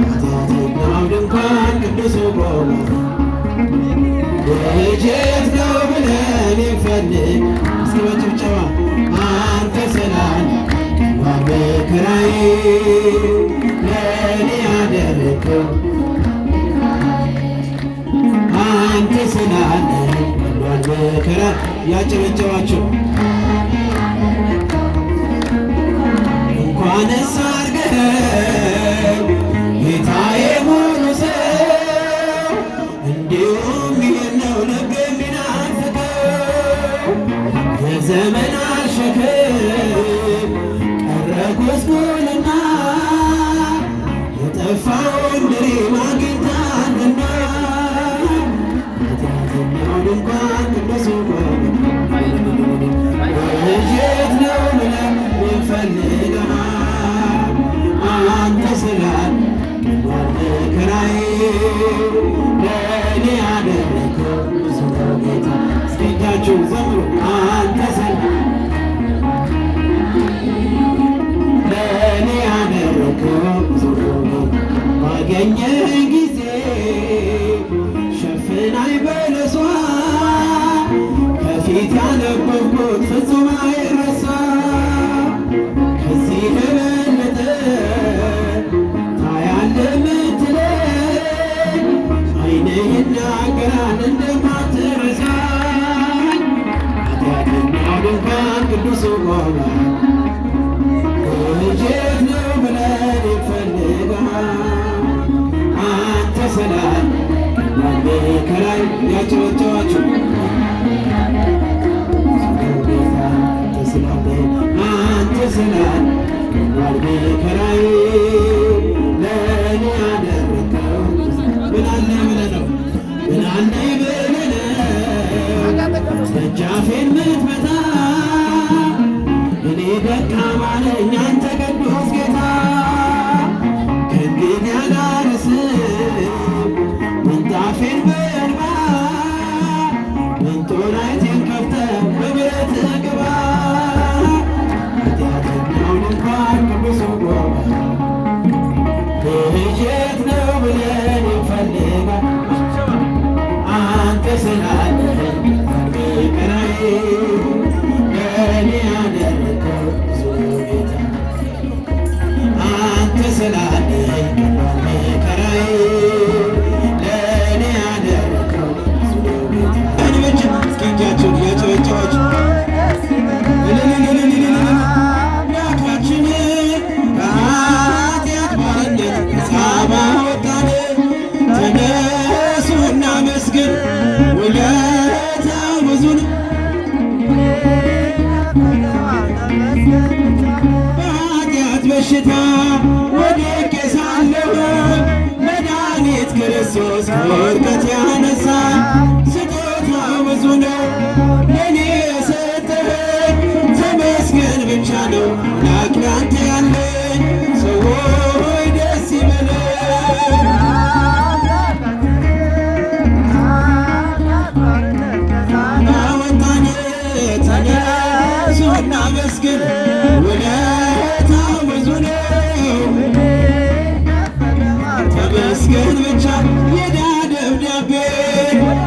ኃጢአተኛው ድንኳን ቅዱሱ ቆሞ ልጅት ነው ብለን እንፈልግ እስኪ በጭብጨባ አንተ ሰላም መከራዬ ለእኔ ያደረግከው አንተ ስላለ እንኳን መከራ ያጨበጨባቸው እንኳንስ አድርገኸው ጌታዬ ሙሉ ሰው እንዲሁም ይህን ነው ልብ የሚናፍቀው የዘመናት ሸክም ቀረ ጎስቁልና የጠፋውን ድሪም አግኝተሃልና ኃጢአተኛው ድንኳን ቅዱሱ ቆሞ ልጅት ነው ብለን እንፈልግሃለን አንተ ስላለ እንኳን መከራዬ ለእኔ ያደረግከው ብዙ ነው ጌታ። እስኪ እጃችሁን ዘምሩ አንተ ስላለ ለእኔ ያደረግከው ብዙ ነው ባገኘህ ጊዜ ሸፍናኝ በለሷ ከፊት ያነበብኩት ፍጹም አይረሳ ከዚህ የበለጠ ታያለህ ምትለኝ ዓይንህ ይናገራል እንደማትረሳኝ ኃጢአተኛው ድንኳን ቅዱሱ ቆሞ ልጅት ነው ብለን እንፈልግሃለን አንተ ሰላም ከላይ ያጨበጨባችሁ አንተ ሰላም ከላይ ለእኔ ያደረግከው ምን አለ ብለህ ነው ምን አለ ብለህ ደጃፌን ምትመታ እኔ ደካማ ነኝ አንተ ቅዱስ ጌታ ከእንግዲህ አላርስም ምንጣፌን በእንባ መንጦላይቴን ከፍተህ በምሕረትህ ግባ ኃጢአተኛው ድንኳን ቅዱሱ ቆሞ ልጅት ነው ብለን እንፈልግሃለን አንተ ስላለህ መከራዬ ለእኔ ያደረግከው ብዙ ጌታ አንተ ስላለህ መከራዬ ለእኔ ያደረግከው ብዙ ጌታ እስኪ እጃችሁን እያጨበጨባችሁ አምላካችንን ከኃጢአት ባርነት ነፃ ባወጣን ተነሱ እናመስግን ውለታው ብዙ ነው በኃጢአት በሽታ ወድቄ ሳለሁ መድኃኒት ክርስቶስ ከውድቀት ያነሳ ስጦታው ብዙ ነው ለእኔ የሰጠኸኝ ተመስገን ብቻ ነው አምላክ ላንተ ያለኝ ሰዎች ደስ ይበለን አወጣን ተነሱ እናመስግን ውለታው ብዙ ነው ተመስገን ብቻ የዕዳ ደብዳቤ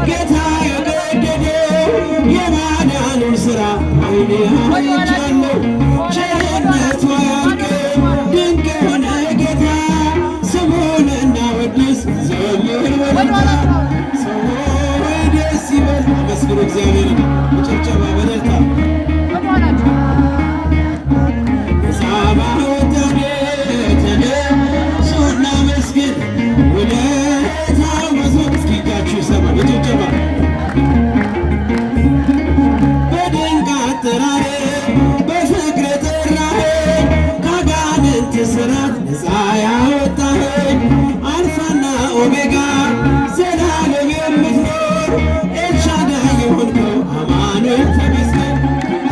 ጌታ የቀደደው የማዳኑን ሥራ ዓይኔ አይቻለሁ ቸርነቱ አያልቅም ድንቅ የሆነ ጌታ ስሙን እናወድስ ዘምር በእልልታ ሰዎች ደስ ይበል አመስግኑ እግዚአብሔርን በጭብጨባ በእልልታ ሳባ ወጣኔ ተነሱ እናመስግን ውለታው ብዙ እስኪ እጃችሁ ይሰማ በጭብጨባ በድንቅ አጠራር በፍቅር ጠራኸኝ ከአጋንንት እስራት ነፃ ያወጣኸኝ አልፋና ኦሜጋ ዘላለም የምትኖር ኤልሻዳይ የሆንከው አማኑኤል ተመስገን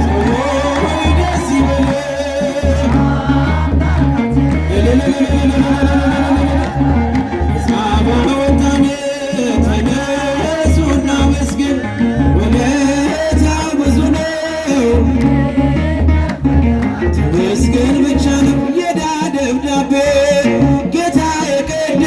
ሰዎች ደስ ይበለን ሳባ ወጣኔ ተነሱ እናመስግን ውለታው ብዙ ነው ተመስገን ብቻ ነው የዕዳ ደብዳቤ ጌታ የቀደደው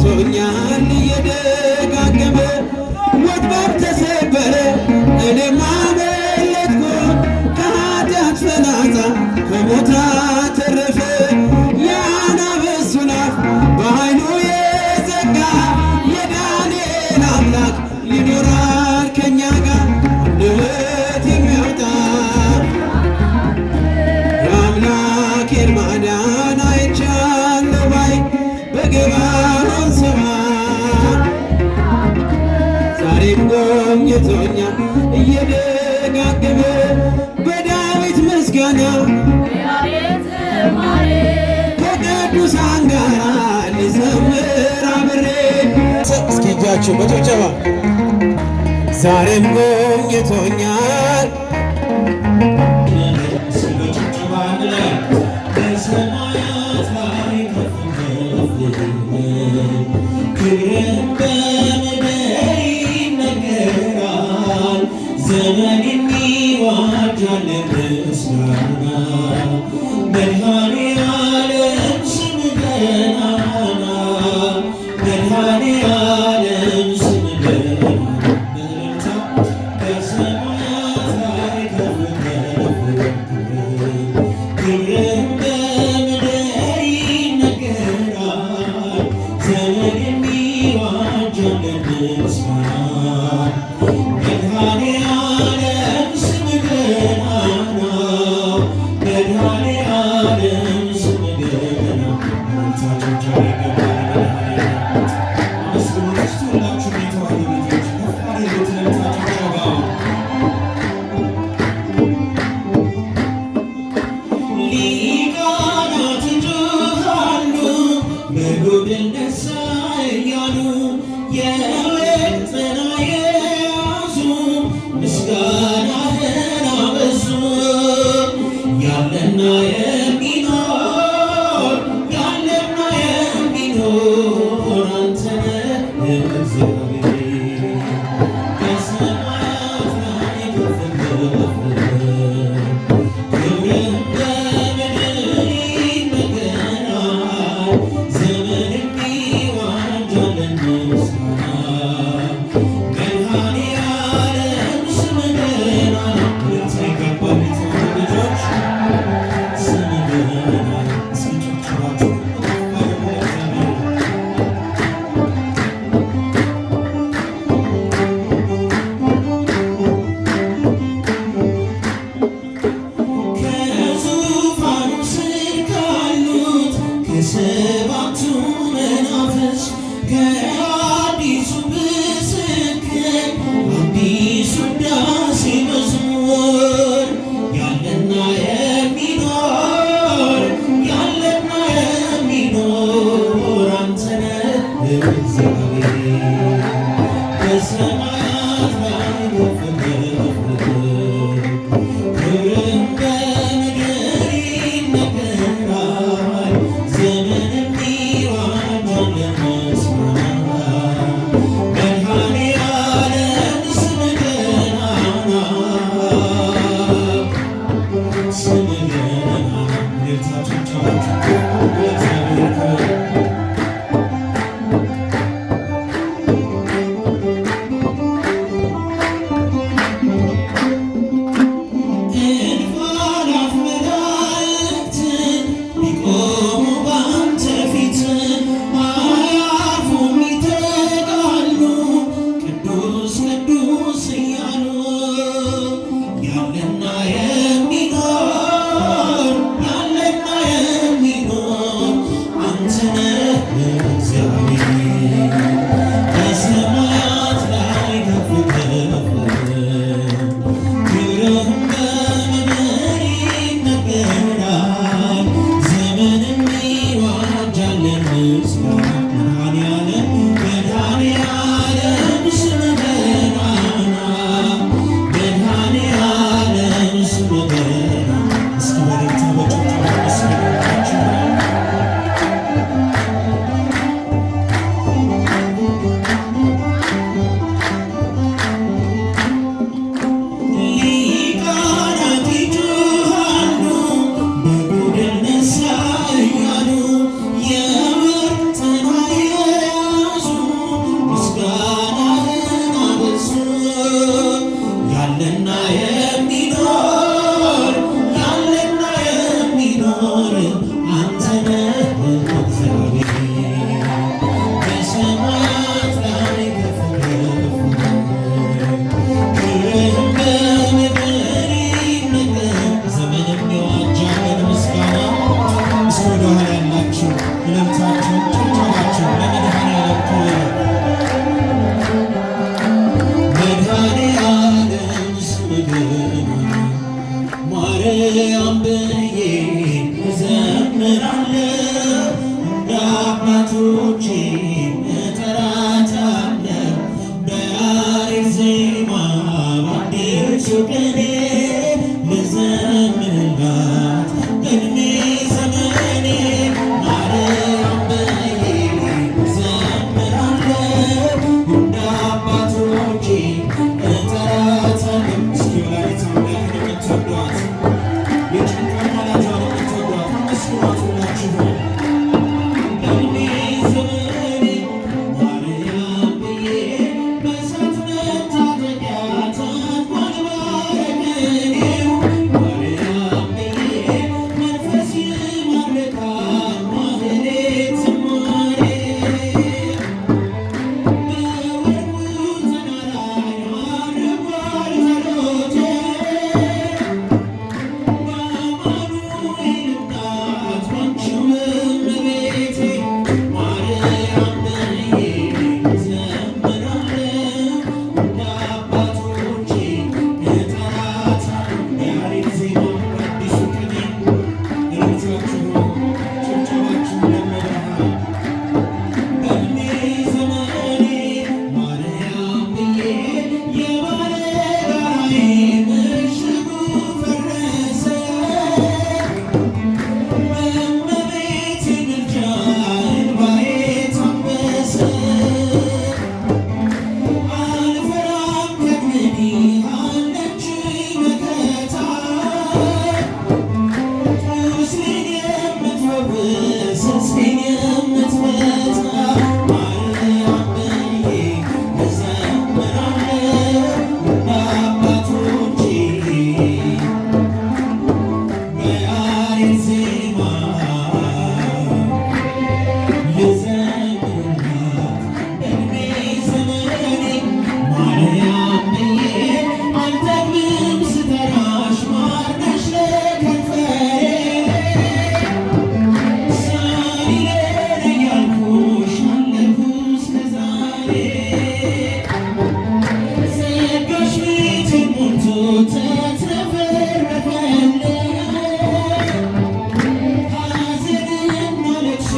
ጎብኝቶኛል እየደጋገመ ወጥመድ ተሰበረ እኔም አመለጥኩ ከኃጢአት ፍላጻ ከሞት አተረፈ የአናብስቱን አፍ በኃይሉ የዘጋ የዳንኤል አምላክ ይኖራል ከእኛ ጋር አንደበት የሚያወጣ የአምላኬን ማዳን አይቻለሁ ባይ በገባዖን ሰማይ ዛሬም ጎብኝቶኛል እየደጋገመ በዳዊት ምስጋና ከቅዱሳን ጋር ልዘምር አብሬ እስኪ እጃችሁ በጭብጨባ ዛሬም ጎብኝቶኛል በሰማያት ላይ ከፍ ክብርህም በምድር ይነገራል። ዘመን የሚዋጃል ምስጋና መድኃኔዓለም ስም ገናና መድኃኔዓለም ስም ገናና በሰማያት ላይ ከፍ ክብርህም በምድር ይነገራል። ዘመን የሚዋጃል ምስጋና መድኃኔዓለም ስም ገናና መድኃኔዓለም ስም ገናና ሊቃናት ይጮኻሉ በጎድን ደስ እያሉ የወርቅ ጽና የያዙ ምስጋናህን አበዙ። ያለና የሚኖር ያለና የሚኖር አንተ ነህ እግዚአብሔር በሰማያት ላይ ከፍ ክብርህም በምድር ይነገራል። ዘመን የሚዋጃል ምስጋና መድኃኔዓለም ስም ገናና ይገባል ልጆች ስም ገናና ስንቶቻችሁ ከዙፋኑ ስር ካሉት ከሰባቱ መናፍስት ከአዲሱ ምስክር አዲሱ ውዳሴ መዝሙር ያለና የሚኖር ያለና የሚኖር አንተ ነህ እግዚአብሔር በሰማያት ላይ ከፍ ክብርህም በምድር ይነገራል። ዘመን የሚዋጃል ምስጋና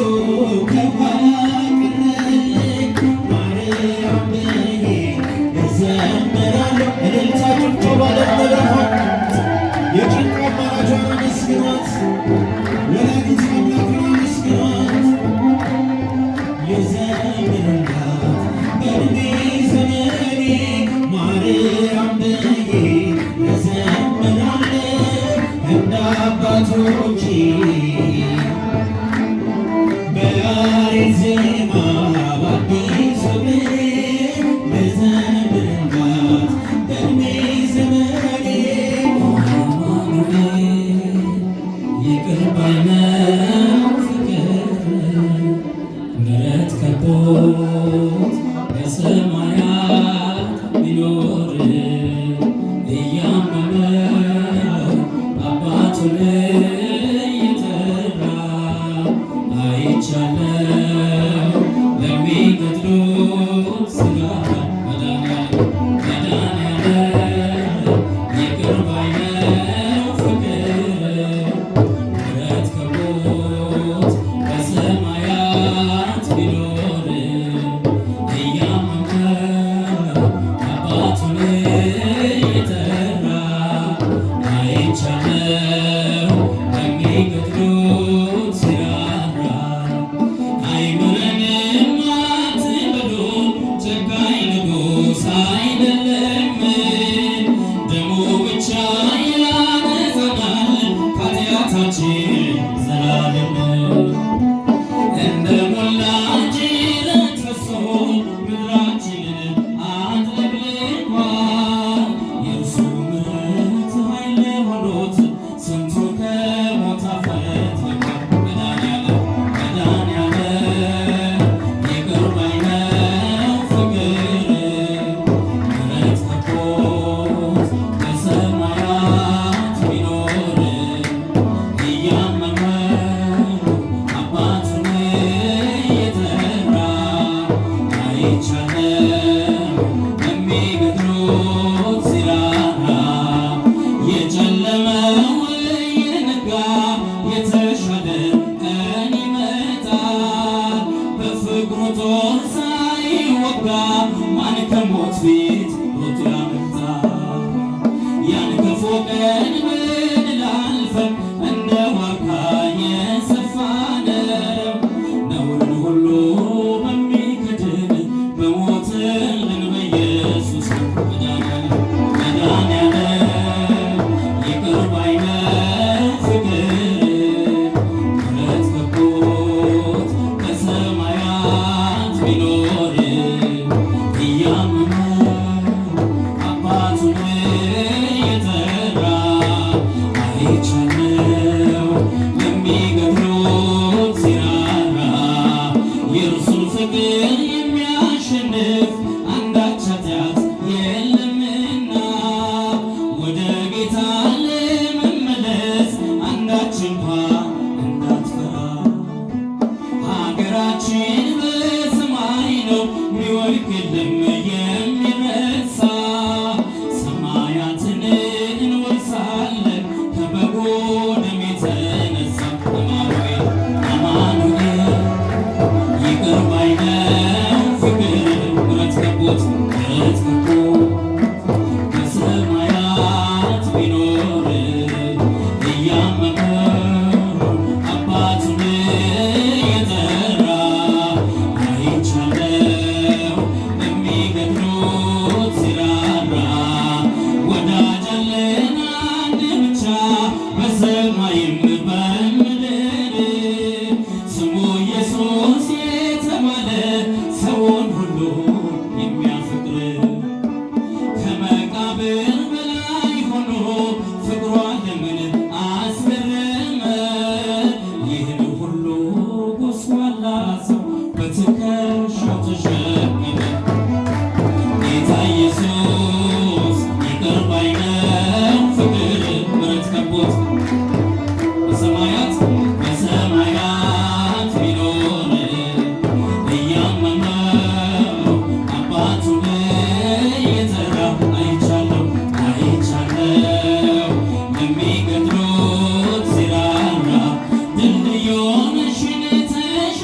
ከኋላ ቀረልኝ ማርያም ብዬ እዘምራለሁ። እልልታችሁ ጮባ ለመብርሃን የጭንቅ አማራጇን አመስግኗት፣ ወላዲተ አምላክን አመስግኗት። የዘምርላት በዕድሜ ዘመኔ ማርያም ብዬ እዘምራለሁ እንደ አባቶቼ በያሬድ ዜማ በአዲስ ቅኔ ልዘምርላት በዕድሜ ዘመኔ። ይቅር ባይ ነው ፍቅር ምሕረት ከቦት በሰማያት ቢኖር እያመመው አባቱን እየጠራ አይቻለው ለሚገድሉት ሥጋ መድኃኒዓለም ይቅር ባይ ነው ፍቅር ምሕረት ከቦት በሰማያት ቢኖር እያመመው አባቱን እየጠራ አይቻለው ለሚገድሉት ሲራራ። አይምረንም አትበሉ ጨካኝ ንጉሥ አይደለም፣ ደሙ ብቻ ያነጻናል ከኃጢአታችን ዘላለም። እንደ ሞላ ጅረት ፈሶ ምድራችንን አጥለቅልቋል። የእርሱ ምሕረት ኃይል ሆኖት ስንቱ ከሞት አፈትልቋል። መድኃኒዓለም ይቅር ባይ ነው ፍቅር ምሕረት ከቦት በሰማያት ቢኖር እያመመው አባቱን እየጠራ አይቻለው ለሚገድሉት ሲራራ። የጨለመው የነጋ የተሻለ ቀን ይመጣል። በፍቅሩ ጦር ሳይወጋ ማን ከሞት ፊት ሮጦ ያመልጣል? ያን ክፉ ቀን በድል አልፈን እንደ ዋርካ የሰፋነው ነውርን ሁሉ በሚክድን በሞትልን በኢየሱስ መድኃኒዓለም ይቅር ባይ ነው ፍቅር ምሕረት ከቦት በሰማያት ቢኖር እያመመው አባቱን እየጠራ አይቻለው ለሚገድሉት ሲራራ። የእርሱን ፍቅር የሚያሸንፍ አንዳች ኃጢአት የለምና ወደ ጌታ ለመመለስ አንዳች እንኳ እንዳትፈራ። ሀገራችን በሰማይ ነው ሚወድቅ የለም የሚረሳ። ሰማያትን እንወርሳለን ከበጉ ደም የተነሳ። አማኑኤል ይቅር ባይ ነው ፍቅር ምሕረት ከቦት በሰማያት ቢኖር እያመመው አባቱን እየጠራ አይቻለው ለሚገድሉት ሲራራ። ወዳጅ አለን አንድ ብቻ በሰማይም በምድር ስሙ ኢየሱስ የተባለ ሰውን ሁሉ የሚያፈቅር ከመቃብር በላይ ሆኖ ፍቅሯ ዓለምን አስገረመ። ይህን ሁሉ ጎስቋላ ሰው በትከሻው ተሸከመ። ጌታ ኢየሱስ ይቅር ባይ ነው ፍቅር ምሕረት ከቦት በሰማያት ቢኖር እያመመው አባቱን እየጠራ አይቻለው ለሚገድሉት ሲራራ። ድልድዩን ሽን ተሻግረን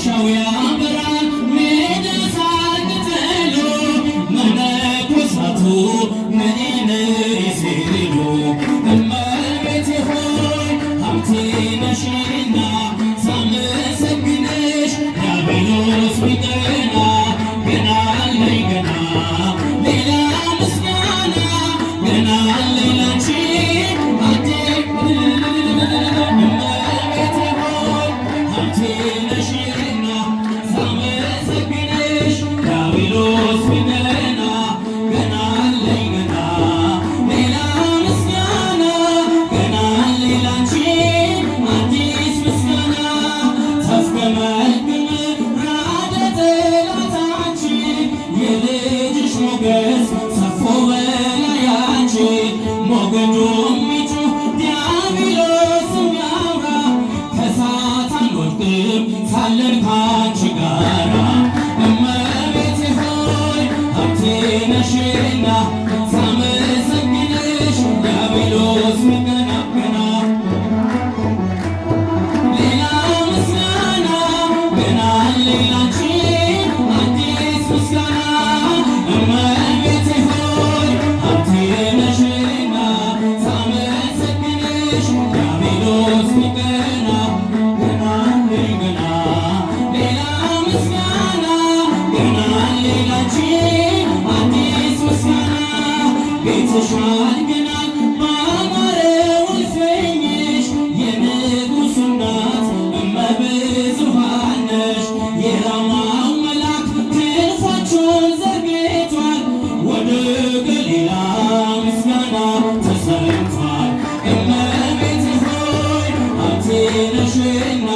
ዋሻው ያበራል ሜዳ ሳር ቅጠሉ መነኮሳቱ ምኔን ሲሉ እመቤቴ ሆይ ሀብቴ ነሽና ሳመሰግንሽ ዲያብሎስ ቢቀና ገና አለኝ ገና ሌላ ምስጋና ገና አለኝ ላንቺ እመቤቴ ሆይ ሀብቴ ነሽና ሳመሰግንሽ ዲያብሎስ ቢቀና ገና አለኝ ገና ሌላ ምስጋና ገና አለኝ ላንቺ አዲስ ምስጋና ታስገመግም ራደ ጠላታችን የልጅሽ ሞገስ ሰፎ በላያችን ሞገዱ የሚጮህ ዲያብሎስ የሚያወራ ከእሳት አንወድቅም ሳለን ካንቺ ጋራ እመቤቴ ሆይ ሀብቴ ነሽና ሳመሰግንሽ ዲያብሎስ ቢቀና ገና ሌላ ምስጋና ገና አለኝ ላንቺ አዲስ ምስጋና እመቤቴ ሆይ ሀብቴ ነሽና ሳመሰግንሽ ዲያብሎስ ቢቀና ገና አለኝ ገና ሌላ ምስጋና ገና አለኝ ላንቺ አዲስ ምስጋና ቤትሽ አድገናል ባማረው እልፍኝሽ የንጉሡ እናት እመብዙኃን ነሽ የራማው መልአክ ክንፎቹን ዘርግቷል ወደ ገሊላ ምስጋና ተሰምቷል እመቤቴ ሆይ ሀብቴ ነሽና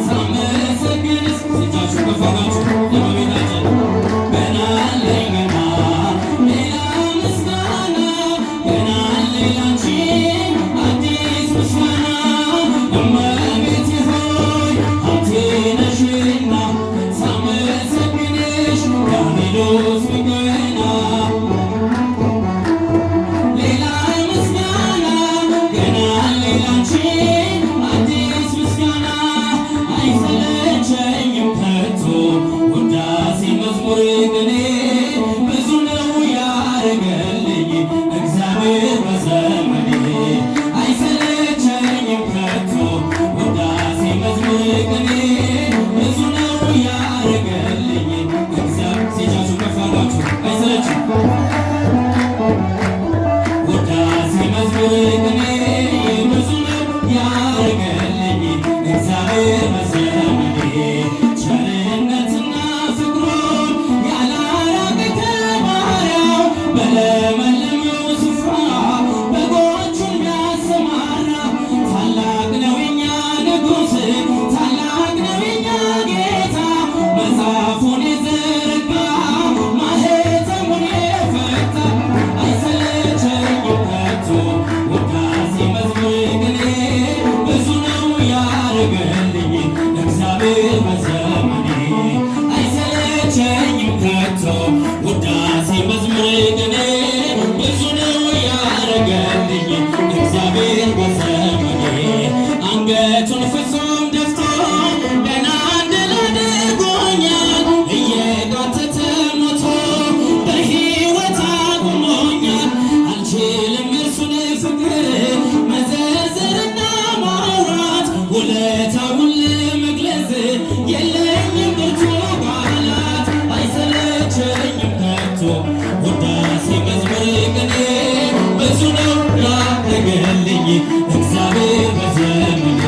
ሳመሰግንሽ እጃችሁ ከፍ አድርጋችሁ ለእመቤታችን ገና አለኝ ገና ሌላ ምስጋና ገና አለኝ ላንቺ አዲስ ምስጋና እመቤቴ ሆይ ሀብቴ ነሽና ሳመሰግንሽ ዲያብሎስ ቢቀና ሌላ ምስጋና ገና አለኝ ላንቺ አዲስ ምስጋና አይሰለቸኝም ከቶ ውዳሴ መዝሙር ቅኔ ብዙ ነው ያረገልኝ እግዚአብሔር በዘመኔ አይሰለቸኝም ከቶ ውዳሴ መዝሙር ቅኔ ብዙ ነው ያረገልኝ እግዚአብሔር ሲጃችሁ ከፍ አድርጋችሁ አይሰለችም ውዳሴ መዝሙር ቅኔ ብዙ ነው ያረገልኝ እግዚአብሔር በዘመኔ ቸርነትና ፍቅሩን ያላራቀ ከባሪያው በለመለመው ስፍራ በጎቹን ያሰማራ ታላቅ ነው የኛ ንጉሥ ታላቅ ነው የኛ ጌታ መጽሐፉን የዘረጋ ማኅተሙን የፈታ አይሰለቸኝም ከቶ ውዳሴ መዝሙር ቅኔ ብዙ ነው ያረገልኝ እግዚአብሔር በዘመኔ አይሰለቸኝም ከቶ ውዳሴ መዝሙር ቅኔ ብዙ ነው ያረገልኝ እግዚአብሔር በዘመኔ አንገቱን ፍጹም ደፍቶ ገና ድል አድርጎኛል እየጋተተ ሞቶ በሕይወት አቁሞኛል አልችልም እርሱን ፍቅር መዘርዘርና ማውራት ውለታውን ለመግለጽ የለኝም ብርቱ ቃላት አይሰለቸኝም ከቶ ውዳሴ መዝሙር ቅኔ ብዙ ነው ያረገልኝ እግዚአብሔር በዘመኔ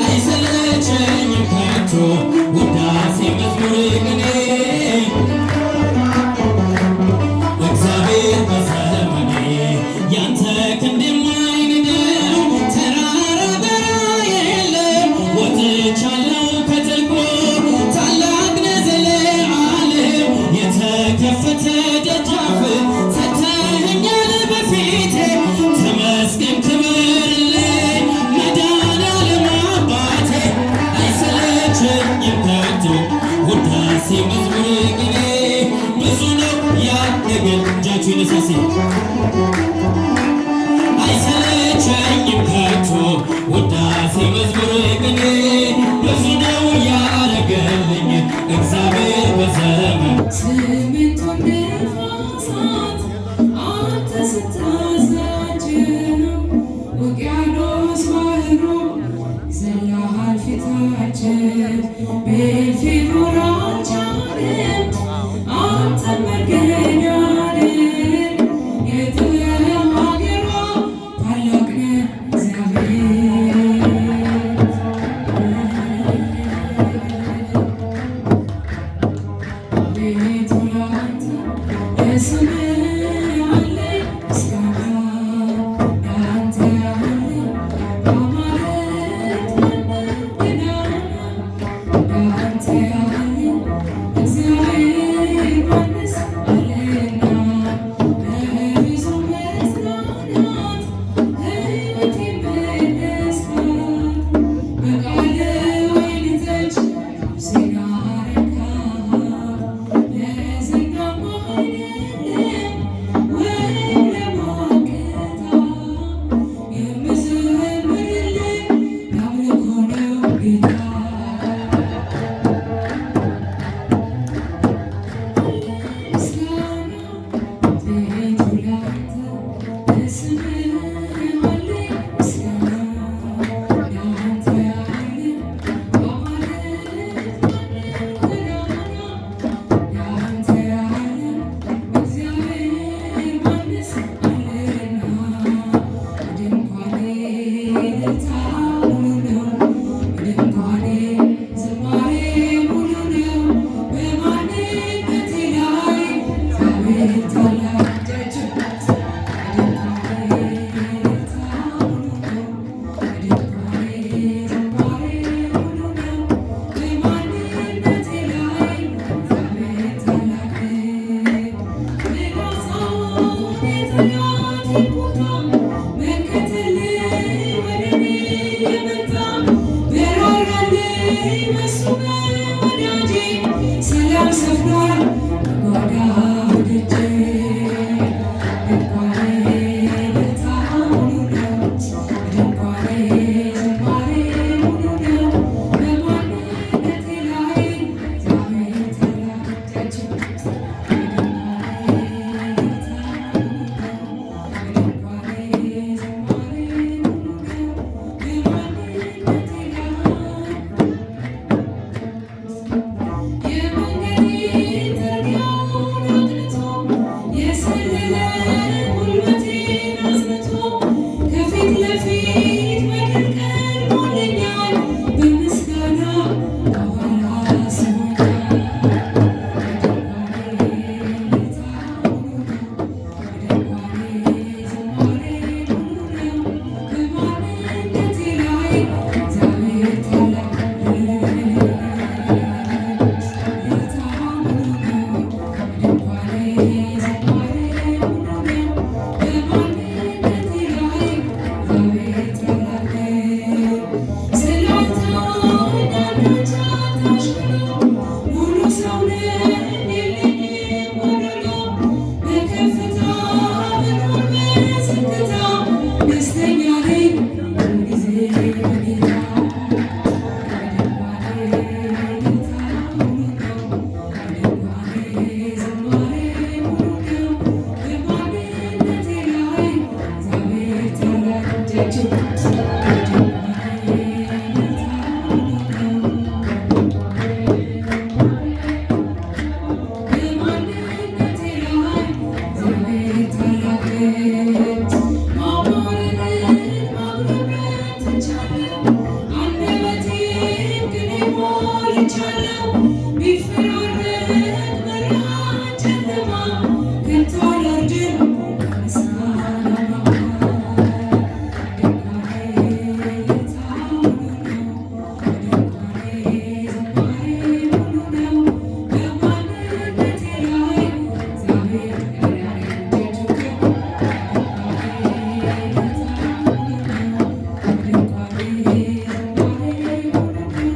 አይሰለቸኝም ከቶ ውዳሴ መዝሙር ቅኔ እግዚአብሔር በዘመኔ ያንተ ክንድ የማይንደው ተራራ በረሃ የለም ወጥቻለሁ ከጥልቁ ታላቅ ነህ ዘለዓለም የተከፈተ ደጃፍ ሰጥተኸኛል በፊቴ ተመስገን ክብርልኝ መድኃኔዓለም አባቴ አይሰለቸኝም ከቶ ውዳሴ መዝሙር ቅኔ ብዙ ነው ያደገን እጃችሁ ይነሳሴ አይሰለቸኝም ከቶ ውዳሴ መዝሙር ቅኔ ብዙ ነው ያረገን አለኝ እግዚአብሔር በዘመን ስምንቱን ነፋሳት አንተ ስታዛቸው ውቅያኖስ ባህሩ ዘለሃል ፊታችን በፊቱር አልቻለም አንተ መገኛለን የተሃገሯ ታላቅ ነህ እግዚአብሔር አቤቱ ላንተ ለስምህ ያለኝ ምስጋና ላንተ ያለኝ አማልክት ላንተ ያለኝ እግዚአብሔር ማንስ አለና በብዙ መጽናናት ሕይወቴን መለስካት በቃልህ ወይን ጠጅ ነፍሴን አረካሃት ለዝናም አይደለም ወይም ለሞቅታ የምዘምርልህ ለአምልኮ ነው ጌታ ምስጋና ቤቱ ላንተ ለስምህ አለኝ ምስጋና ላንተ ያለኝ አማልክት ላንተ ያለኝ እግዚአብሔር ማንስ አለና ድንኳኔ እልልታ ሙሉ ነው ድንኳኔ ዝማሬ ሙሉ ነው በማንነቴ ላይ እግዚአብሔር ታላቅ እጃችሁ ድንኳኔ እልልታ ሙሉ ነው ድንኳኔ ዝማሬ ሙሉ ነው በማንነቴ ላይ እግዚአብሔር ታላቅ ምላሳውን የጠላት ቦታ መከተልህ ወደ እኔ የመጣ በራራልኝ በሱ ወዳጄ ሰላም ሰፍኗል በጓዳ ደጄ ድንኳኔ እልልታ ሙሉ ነው ድንኳኔ ዝማሬ ሙሉ ነው በማንነቴ ላይ እግዚአብሔር ታላቅ እጃችሁ ድንኳኔ እልልታ ሙሉ ነው ድንኳኔ ዝማሬ ሙሉ ነው በማንነቴ ላይ የመንገዴን ትርያውን አቅንቶ የሰለለ ጉልበቴን አጽንቶ ከፊት ለፊት በድል ቀድሞልኛል በምስጋና ከኋላ ስቦኛል በድንኳኔ እልልታ ሙሉ ነው በድንኳኔ ዝማሬ ሙሉ ነው በማንነቴ ላይ እግዚአብሔር ታላቅ እልልታ ሙሉ ነው በድንኳኔ ዝማሬ ሙሉ ነው በማንነቴ ላይ እግዚአብሔር ታላቅ ስላንተ አንዳች አታሽክረው ሙሉ ሰው ነኝ የለኝም ጎደሎ በከፍታ ብኖር በዝቅታ ደስተኛ ነኝ ሁልጊዜ በጌታ በድንኳኔ እልልታ ሙሉ ነው በድንኳኔ ዝማሬ ሙሉ ነው በማንነቴ ላይ እግዚአብሔር ታላቅ እጃችሁ በድንኳኔ እልልታ ሙሉ ነው በማንነቴ ላይ እግዚአብሔር ታላቅ ማማረርን ማጉረምረም ትቻለሁ አንደበቴን ቅኔ ሞልቻለሁ ቢፈራረቅ ብርሃን ጨለማ ከቶ አልወርድም ከምስጋና ድንኳኔ እልልታ ሙሉ ነው በድንኳኔ ዝማሬ ሙሉ ነው በማንነቴ ላይ እግዚአብሔር እጃችሁ ድንኳኔ ዝማሬ ሙሉ ነው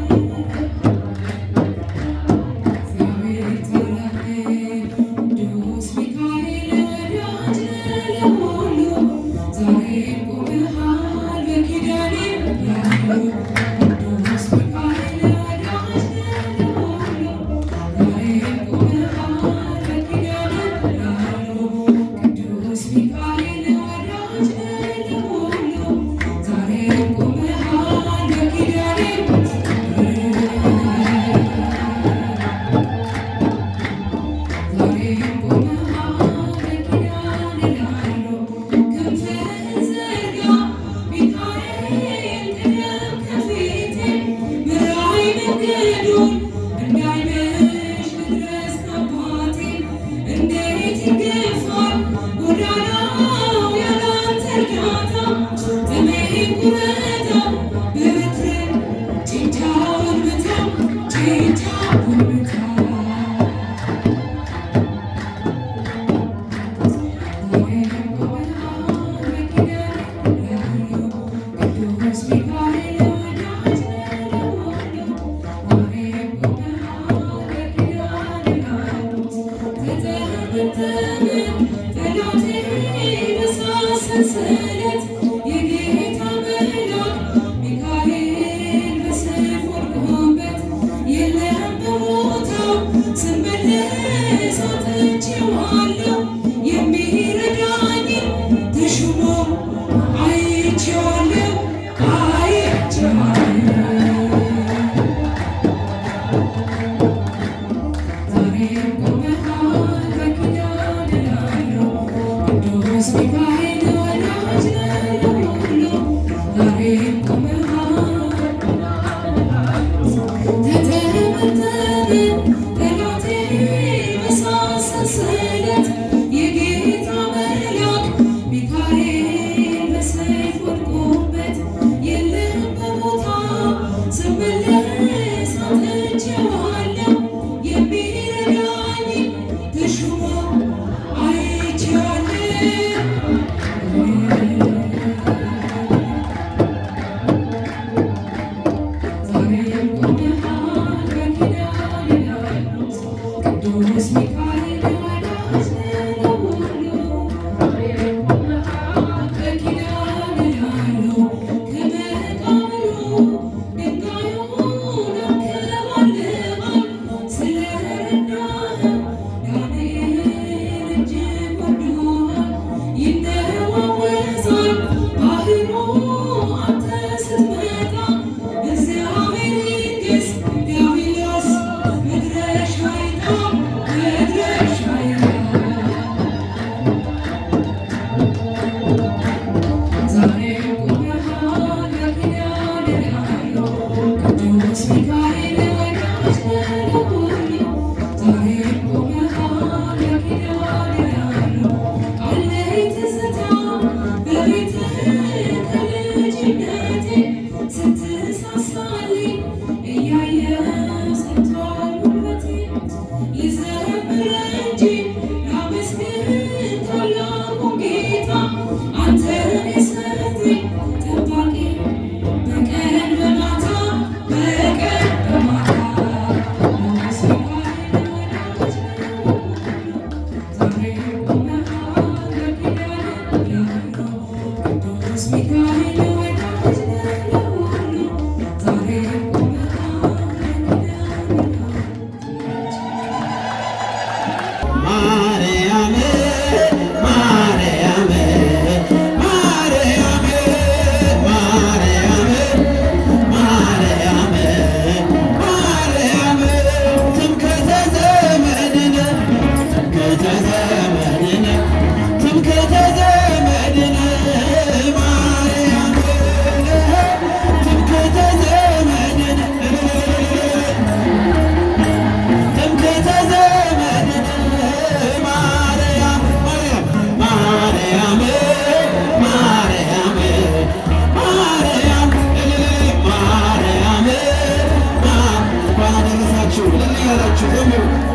Let's go.